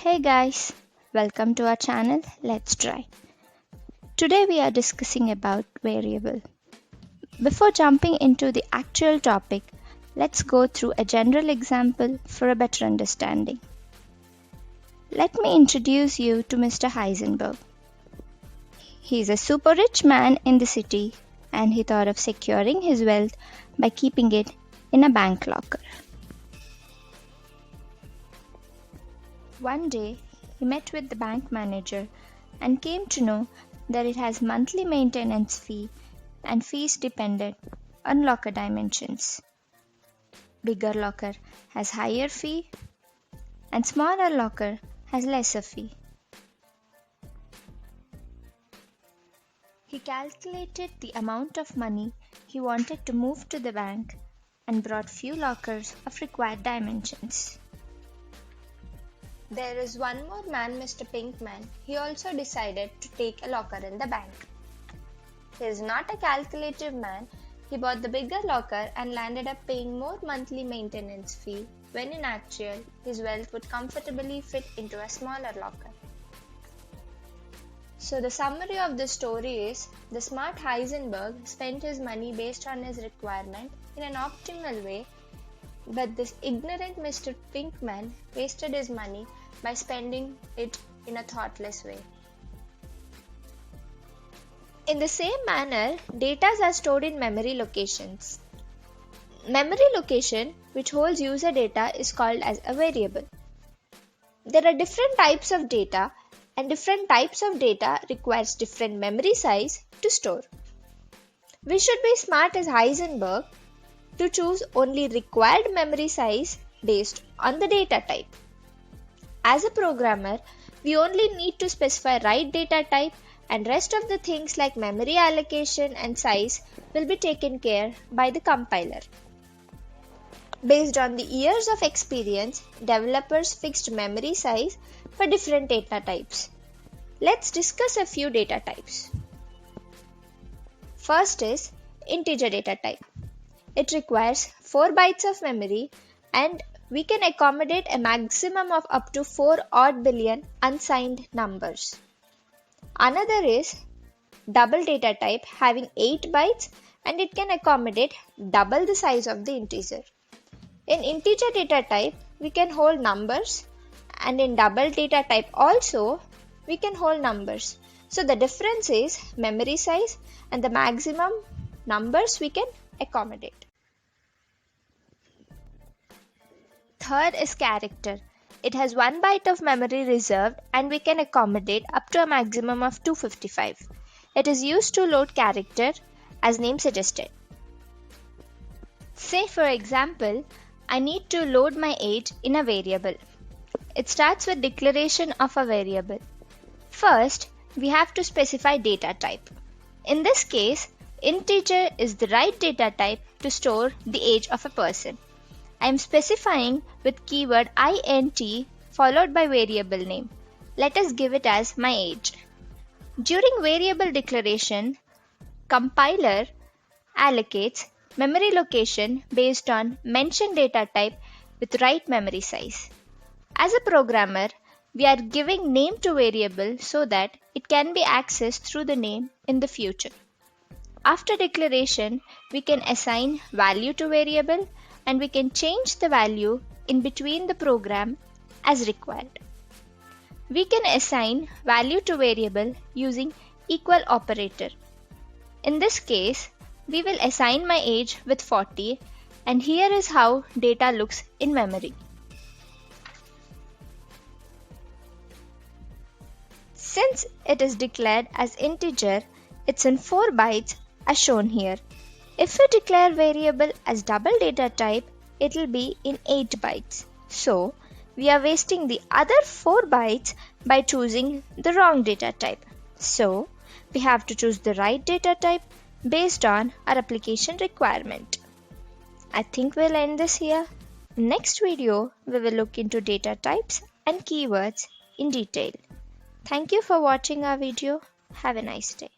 Hey guys, welcome to our channel. Let's try. Today we are discussing about variable. Before jumping into the actual topic, let's go through a general example for a better understanding. Let me introduce you to Mr. Heisenberg. He is a super rich man in the city and he thought of securing his wealth by keeping it in a bank locker. One day, he met with the bank manager and came to know that it has monthly maintenance fee and fees dependent on locker dimensions. Bigger locker has higher fee and smaller locker has lesser fee. He calculated the amount of money he wanted to move to the bank and brought few lockers of required dimensions. There is one more man, Mr. Pinkman. He also decided to take a locker in the bank. He is not a calculative man. He bought the bigger locker and landed up paying more monthly maintenance fee when in actual his wealth would comfortably fit into a smaller locker. So the summary of the story is the smart Heisenberg spent his money based on his requirement in an optimal way, but this ignorant Mr. Pinkman wasted his money by spending it in a thoughtless way. In the same manner, data are stored in memory locations. Memory location, which holds user data, is called as a variable. There are different types of data, and different types of data requires different memory size to store. We should be smart as Heisenberg to choose only required memory size based on the data type. As a programmer, we only need to specify right data type and rest of the things like memory allocation and size will be taken care by the compiler. Based on the years of experience, developers fixed memory size for different data types. Let's discuss a few data types. First is integer data type. It requires 4 bytes of memory and we can accommodate a maximum of up to 4 odd billion unsigned numbers. Another is double data type having 8 bytes and it can accommodate double the size of the integer. In integer data type, we can hold numbers and in double data type also, we can hold numbers. So the difference is memory size and the maximum numbers we can accommodate. Third is character. It has 1 byte of memory reserved and we can accommodate up to a maximum of 255. It is used to load character as name suggested. Say for example, I need to load my age in a variable. It starts with declaration of a variable. First, we have to specify data type. In this case, integer is the right data type to store the age of a person. I am specifying with keyword int followed by variable name. Let us give it as my age. During variable declaration, compiler allocates memory location based on mentioned data type with right memory size. As a programmer, we are giving name to variable so that it can be accessed through the name in the future. After declaration, we can assign value to variable and we can change the value in between the program as required. We can assign value to variable using equal operator. In this case, we will assign my age with 40 and here is how data looks in memory. Since it is declared as integer, it's in 4 bytes as shown here. If we declare variable as double data type, it will be in 8 bytes. So, we are wasting the other 4 bytes by choosing the wrong data type. So, we have to choose the right data type based on our application requirement. I think we'll end this here. In next video, we will look into data types and keywords in detail. Thank you for watching our video. Have a nice day.